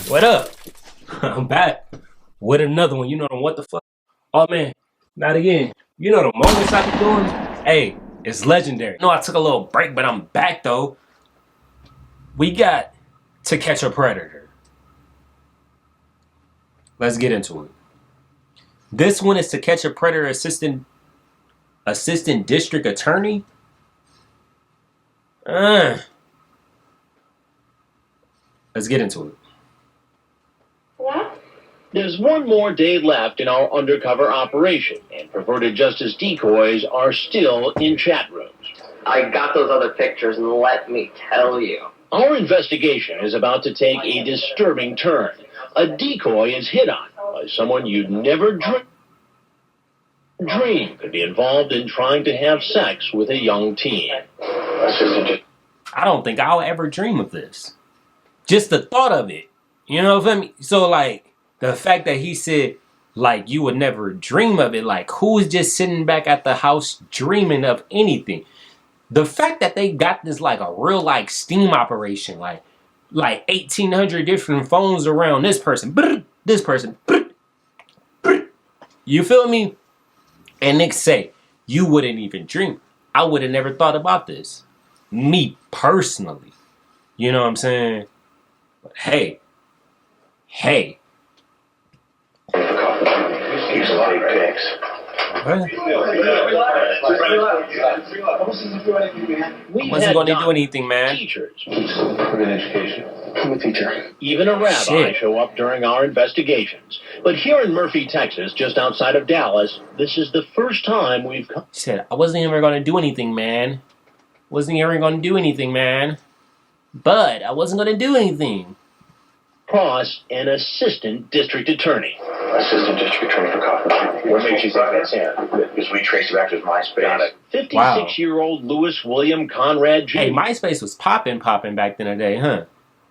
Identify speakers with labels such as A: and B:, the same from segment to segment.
A: What up? I'm back with another one. You know what the fuck? Oh man, not again. You know the moments I be doing? Hey, it's legendary. No, I took a little break, but I'm back though. We got To Catch a Predator. Let's get into it. This one is To Catch a Predator assistant district attorney. Uh, let's get into it.
B: What? There's one more day left in our undercover operation, and perverted justice decoys are still in chat rooms.
C: I got those other pictures, and let me tell you.
B: Our investigation is about to take a disturbing turn. A decoy is hit on by someone you'd never dream could be involved in trying to have sex with a young teen.
A: I don't think I'll ever dream of this. Just the thought of it. You know what I mean? So, like, the fact that he said, like, you would never dream of it. Like, who's just sitting back at the house dreaming of anything? The fact that they got this, like, a real, like, steam operation. Like 1,800 different phones around this person. This person. You feel me? And Nick say, you wouldn't even dream. I would have never thought about this. Me, personally. You know what I'm saying? But hey.
B: Here's some big pics.
A: What? I wasn't going to do anything, man.
B: Teachers.
D: For an education. I'm a teacher.
B: Even a rabbi
A: Shit.
B: show up during our investigations. But here in Murphy, Texas, just outside of Dallas, this is the first time we've come.
A: He said, I wasn't ever going to do anything, man. Wasn't ever going to do anything, man. But I wasn't going to do anything.
B: Across an assistant district attorney.
D: Assistant district attorney for Coffin.
B: What makes you think that's him?
D: Because we traced it back to his MySpace.
B: Got it. 56-year-old Louis William Conrad Jr.
A: Hey, MySpace was popping back in the day, huh?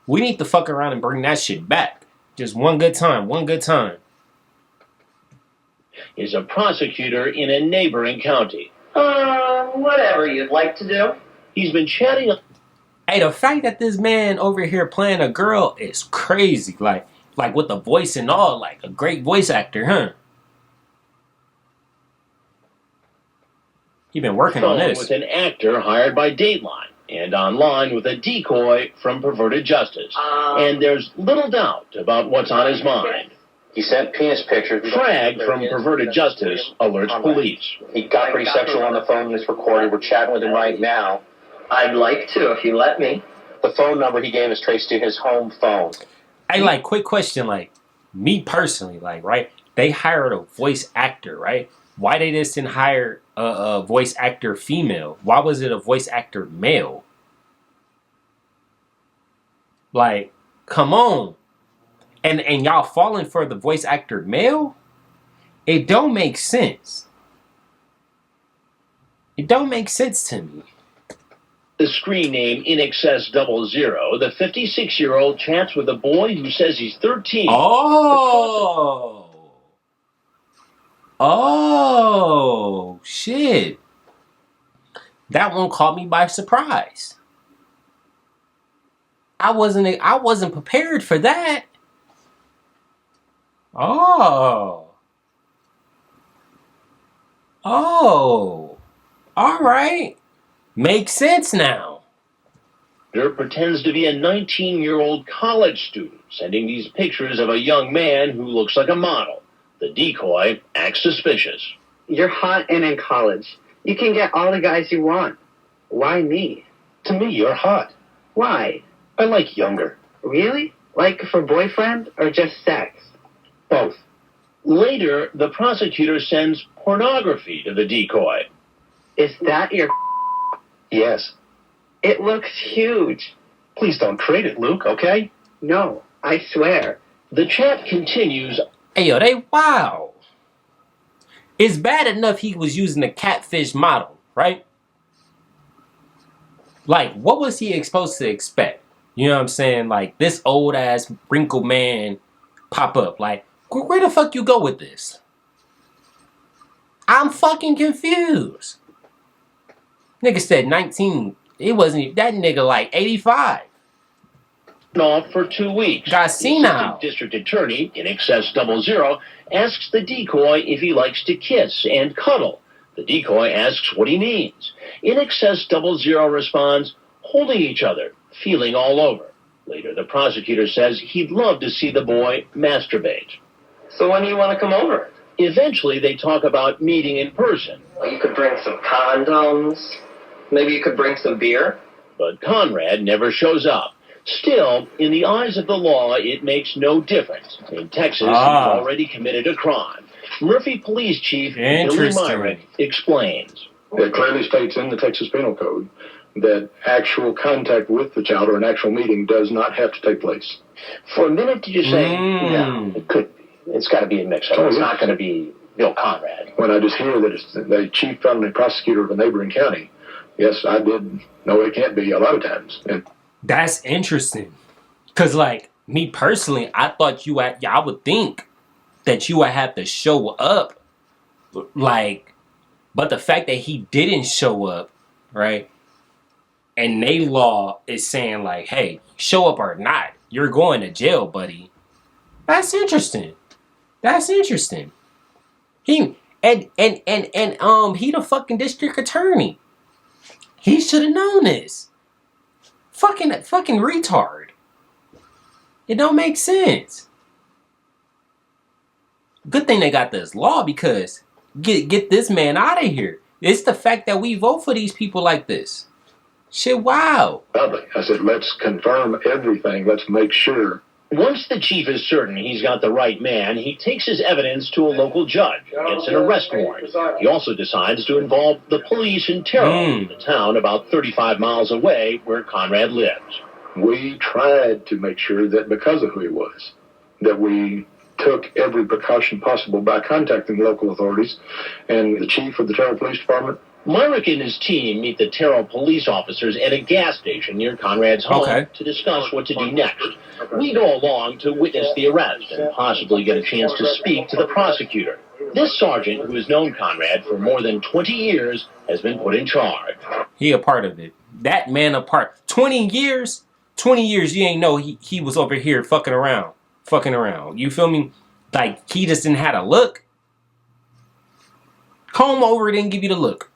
A: We need to fuck around and bring that shit back. Just one good time.
B: is a prosecutor in a neighboring county.
C: Whatever you'd like to do.
B: He's been chatting.
A: Hey, the fact that this man over here playing a girl is crazy. Like with the voice and all, like a great voice actor, huh? He been working on this.
B: With an actor hired by Dateline and online with a decoy from Perverted Justice. And there's little doubt about what's on his mind.
D: He sent penis pictures.
B: Frag from Perverted Justice alerts police.
D: He got pretty sexual on the phone and it's recorded. We're chatting with him right now.
C: I'd like to, if you let me.
D: The phone number he gave is traced to his home phone.
A: Hey, like, quick question, like, me personally, like, right? They hired a voice actor, right? Why they just didn't hire a voice actor female? Why was it a voice actor male? Like, come on. And y'all falling for the voice actor male? It don't make sense. It don't make sense to me.
B: The screen name In Excess 00, the 56-year-old chats with a boy who says he's 13.
A: Oh, shit. That one caught me by surprise. I wasn't prepared for that. Oh. All right. Makes sense now.
B: Pretends to be a 19-year-old college student, sending these pictures of a young man who looks like a model. The decoy acts suspicious.
C: You're hot and in college. You can get all the guys you want. Why me?
D: To me, you're hot.
C: Why?
D: I like younger.
C: Really? Like for boyfriend or just sex?
D: Both.
B: Later, the prosecutor sends pornography to the decoy.
C: Is that your...
D: Yes.
C: It looks huge.
D: Please don't trade it, Luke, okay?
C: No, I swear.
B: The chat continues.
A: Hey, yo, they wow. It's bad enough he was using a catfish model, right? Like, what was he supposed to expect? You know what I'm saying? Like, this old-ass wrinkled man pop up. Like, where the fuck you go with this? I'm fucking confused. Nigga said 19. It wasn't that nigga like 85.
B: off for 2 weeks.
A: Got
B: The
A: senile.
B: assistant district attorney, in excess 00, asks the decoy if he likes to kiss and cuddle. The decoy asks what he means. In excess 00 responds, holding each other, feeling all over. Later, the prosecutor says he'd love to see the boy masturbate.
C: So when do you want to come over?
B: Eventually, they talk about meeting in person.
C: Well, you could bring some condoms. Maybe you could bring some beer.
B: But Conrad never shows up. Still, in the eyes of the law, it makes no difference. In Texas, he's already committed a crime. Murphy Police Chief Billy Myrick explains.
E: It clearly states in the Texas Penal Code that actual contact with the child or an actual meeting does not have to take place.
B: For a minute, did you say, no, it could be. It's got to be a mix-up. It's not going to be Bill Conrad.
E: When I just hear that it's the chief felony prosecutor of a neighboring county, yes, I did know it can't be a lot of times. And
A: that's interesting. Because, like, me personally, I thought I would think that you would have to show up. Like, but the fact that he didn't show up, right? And they law is saying, like, hey, show up or not, you're going to jail, buddy. That's interesting. That's interesting. He the fucking district attorney. He should have known this. Fucking retard. It don't make sense. Good thing they got this law because get this man out of here. It's the fact that we vote for these people like this. Shit, wow.
E: I said, let's confirm everything. Let's make sure.
B: Once the chief is certain he's got the right man, he takes his evidence to a local judge, gets an arrest warrant. He also decides to involve the police in Terrell, the town about 35 miles away where Conrad lives.
E: We tried to make sure that because of who he was, that we took every precaution possible by contacting local authorities and the chief of the Terrell Police Department.
B: Myrick and his team meet the Terrell police officers at a gas station near Conrad's home to discuss what to do next. We go along to witness the arrest and possibly get a chance to speak to the prosecutor. This sergeant, who has known Conrad for more than 20 years, has been put in charge.
A: He a part of it. That man a part. 20 years? 20 years you ain't know he was over here fucking around. You feel me? Like, he just didn't have a look. Comb over it and give you the look.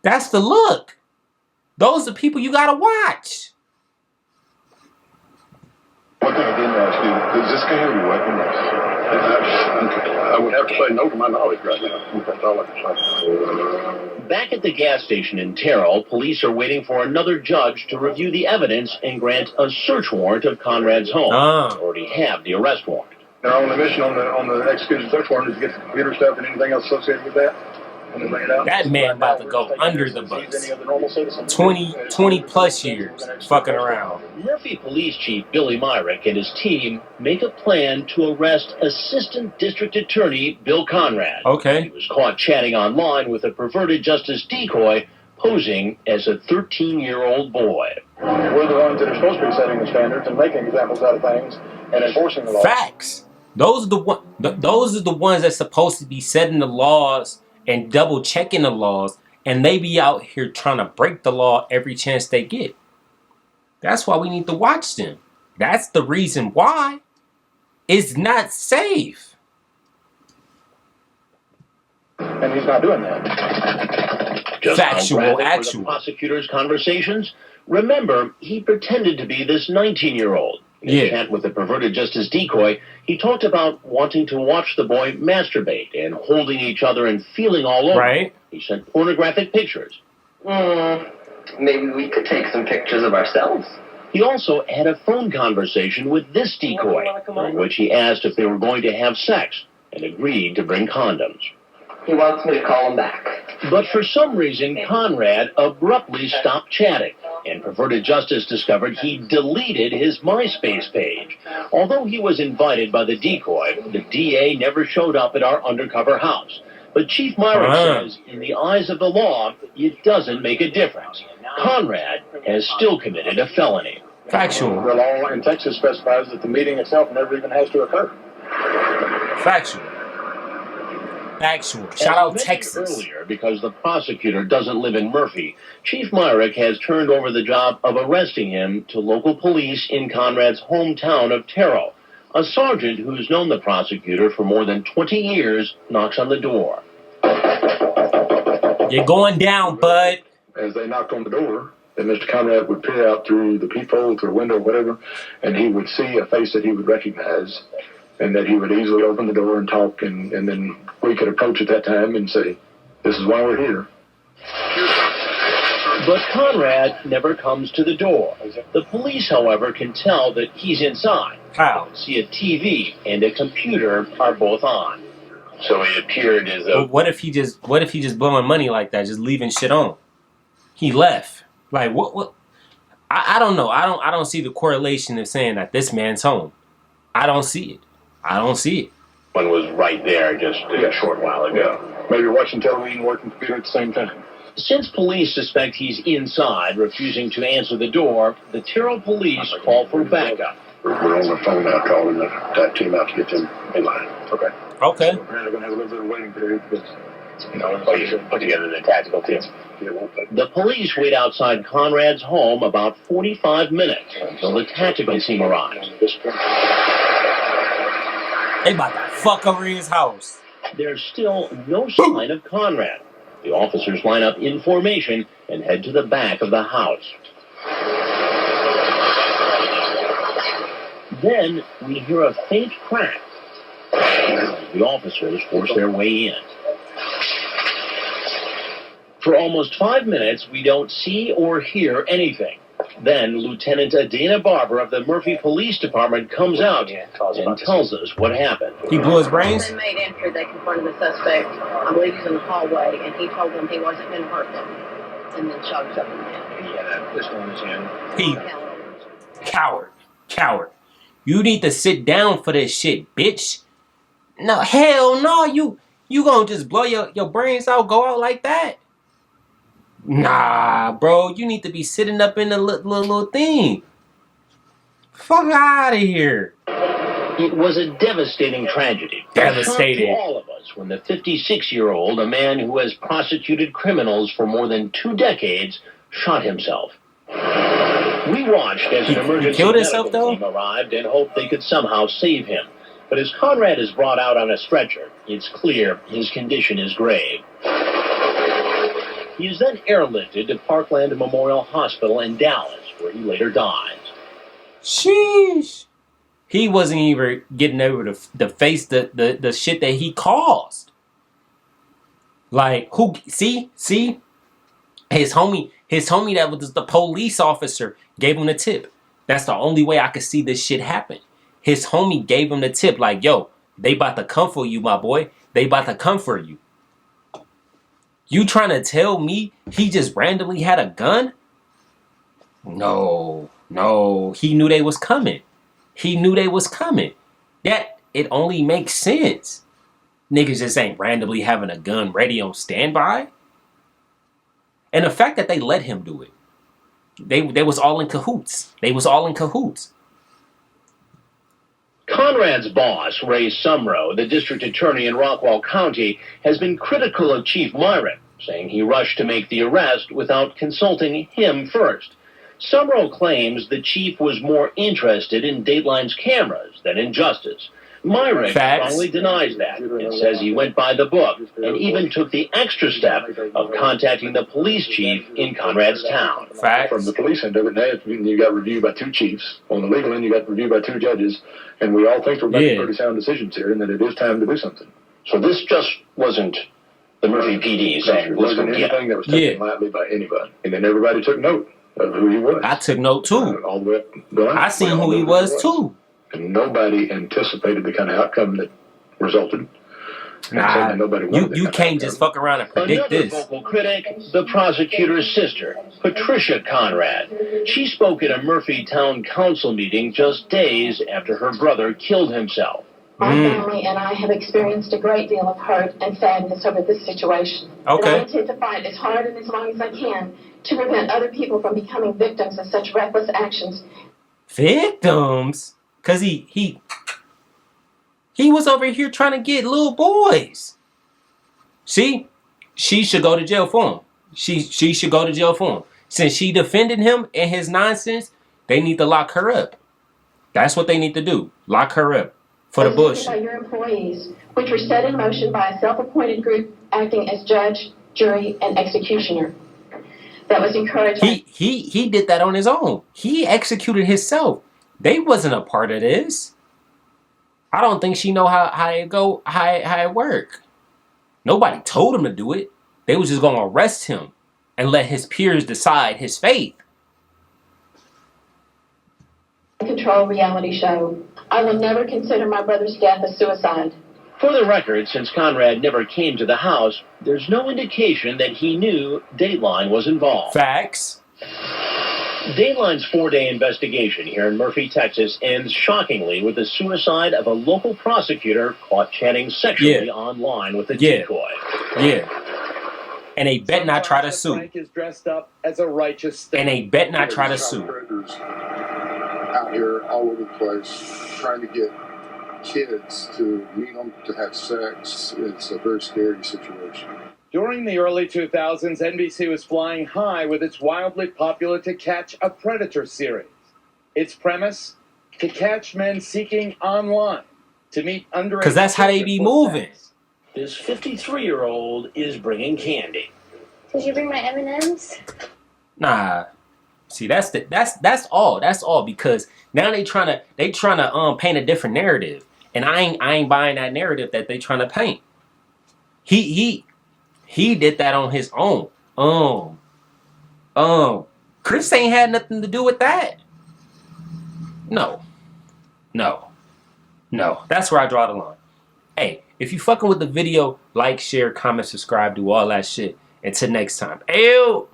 A: That's the look. Those are the people you gotta watch.
E: One thing I didn't ask you, is this guy have a weapon? I would have to say no to my knowledge right now. That's all I can say.
B: Back at the gas station in Terrell, police are waiting for another judge to review the evidence and grant a search warrant of Conrad's home. They already have the arrest warrant.
E: They're on the mission on the executed search warrant is to get the computer stuff and anything else associated with that.
A: That man about to go under the bus. 20 plus years fucking around.
B: Murphy Police Chief Billy Myrick and his team make a plan to arrest Assistant District Attorney Bill Conrad.
A: Okay.
B: He was caught chatting online with a perverted justice decoy posing as a 13-year-old boy.
E: We're the ones that are supposed to be setting the standards and making examples out of things and enforcing the law.
A: Facts. Those are the ones that's supposed to be setting the laws and double checking the laws, and they be out here trying to break the law every chance they get. That's why we need to watch them. That's the reason why. It's not safe.
E: And he's not doing that.
B: Just
A: factual, actual.
B: The prosecutor's conversations. Remember, he pretended to be this 19-year-old. In a chat with the perverted justice decoy, he talked about wanting to watch the boy masturbate and holding each other and feeling all over.
A: Right.
B: He sent pornographic pictures.
C: Maybe we could take some pictures of ourselves.
B: He also had a phone conversation with this decoy, in which he asked if they were going to have sex and agreed to bring condoms.
C: He wants me to call him back.
B: But for some reason, Conrad abruptly stopped chatting, and Perverted Justice discovered he deleted his MySpace page. Although he was invited by the decoy, the DA never showed up at our undercover house. But Chief Myrick says, in the eyes of the law, it doesn't make a difference. Conrad has still committed a felony.
A: Factual.
E: The law in Texas specifies that the meeting itself never even has to occur.
A: Factual. Factual.
B: As
A: Shout
B: we
A: out
B: mentioned
A: Texas.
B: earlier, because the prosecutor doesn't live in Murphy, Chief Myrick has turned over the job of arresting him to local police in Conrad's hometown of Terrell. A sergeant who's known the prosecutor for more than 20 years knocks on the door.
A: You're going down, bud.
E: As they knocked on the door, then Mr. Conrad would peer out through the peephole, through a window, or whatever, and he would see a face that he would recognize, and that he would easily open the door and talk, and then we could approach at that time and say, "This is why we're here."
B: But Conrad never comes to the door. The police, however, can tell that he's inside.
A: How?
B: See, a TV and a computer are both on. So it appeared as though...
A: But what if he just blowing money like that, just leaving shit on? He left. Like what? I don't know. I don't see the correlation of saying that this man's home. I don't see it.
B: One was right there just a short while ago.
E: Maybe watching television and working computer at the same time.
B: Since police suspect he's inside, refusing to answer the door, the Terrell police call for backup.
E: We're on the phone now calling that team out to get them in line. Okay.
A: Okay.
E: So apparently we're going to have a little bit of waiting period because,
B: You put together the tactical team. The police wait outside Conrad's home about 45 minutes until the tactical team arrives.
A: They about to fuck over his house.
B: There's still no sign of Conrad. The officers line up in formation and head to the back of the house. Then we hear a faint crack. The officers force their way in. For almost 5 minutes, we don't see or hear anything. Then Lieutenant Adana Barber of the Murphy Police Department comes out and tells us what happened.
A: He blew his brains?
F: When the inmate entered, they confronted the suspect. I believe he's in the hallway, and he told them he wasn't going to hurt them, and then shot himself in the head.
B: He had a pistol in his hand.
A: He coward. You need to sit down for this shit, bitch. No, hell no. You gonna just blow your brains out, go out like that? Nah, bro. You need to be sitting up in the little thing. Fuck out of here.
B: It was a devastating tragedy.
A: Devastating.
B: A shock to all of us when the 56-year-old, a man who has prosecuted criminals for more than 2 decades, shot himself. We watched as an emergency
A: killed himself,
B: medical team arrived and hoped they could somehow save him. But as Conrad is brought out on a stretcher, it's clear his condition is grave. He is then airlifted to Parkland Memorial Hospital in Dallas, where he later dies.
A: Sheesh. He wasn't even getting over to face the shit that he caused. Like, who? See? His homie that was the police officer gave him the tip. That's the only way I could see this shit happen. His homie gave him the tip, like, yo, they about to come for you, my boy. They about to come for you. You trying to tell me he just randomly had a gun? No. He knew they was coming. That, it only makes sense. Niggas just ain't randomly having a gun ready on standby. And the fact that they let him do it. They was all in cahoots.
B: Conrad's boss, Ray Sumrow, the district attorney in Rockwall County, has been critical of Chief Myrick, saying he rushed to make the arrest without consulting him first. Sumrow claims the chief was more interested in Dateline's cameras than in justice. Myrick strongly denies that and says he went by the book and even took the extra step of contacting the police chief in Conrad's town.
E: From the police end of it, you got reviewed by 2 chiefs. On the legal end, you got reviewed by 2 judges. And we all think we're making pretty sound decisions here and that it is time to do something.
B: So this just wasn't the Murphy PD saying
E: it wasn't anything that was taken lightly by anybody. And then everybody took note of who he was.
A: I took note too.
E: All the way up the line.
A: I seen who he was too.
E: And nobody anticipated the kind of outcome that resulted.
A: Nah, you can't just fuck around and predict this.
B: Another vocal critic, the prosecutor's sister, Patricia Conrad. She spoke at a Murphy Town Council meeting just days after her brother killed himself.
G: My family and I have experienced a great deal of hurt and sadness over this situation.
A: Okay.
G: And I intend to fight as hard and as long as I can to prevent other people from becoming victims of such reckless actions.
A: Victims? Because he was over here trying to get little boys. See, she should go to jail for him. She should go to jail for him. Since she defended him and his nonsense, they need to lock her up. That's what they need to do. Lock her up for the
G: By
A: bullshit.
G: your employees, which were set in motion by a self-appointed group acting as judge, jury, and executioner. That was encouraged.
A: He did that on his own. He executed himself. They wasn't a part of this. I don't think she know how it work. Nobody told him to do it. They was just gonna arrest him and let his peers decide his fate.
G: Control reality show. I will never consider my brother's death a suicide.
B: For the record, since Conrad never came to the house, there's no indication that he knew Dateline was involved.
A: Facts.
B: Dateline's 4-day investigation here in Murphy, Texas, ends shockingly with the suicide of a local prosecutor caught chatting sexually online with a decoy.
A: Yeah. And they bet not try to sue.
H: Frank is dressed up as a righteous
A: And they bet not try to sue.
I: Out here all over the place trying to get kids to meet them to have sex. It's a very scary situation.
H: During the early 2000s, NBC was flying high with its wildly popular To Catch a Predator series. Its premise, to catch men seeking online to meet underage.
A: Because that's how they be moving.
B: This 53-year-old is bringing candy.
J: Did you bring my M&Ms?
A: Nah. See, that's all. That's all because now they trying to paint a different narrative. And I ain't buying that narrative that they trying to paint. He did that on his own. Chris ain't had nothing to do with that. No. That's where I draw the line. Hey, if you fucking with the video, like, share, comment, subscribe, do all that shit. Until next time. Ayoo!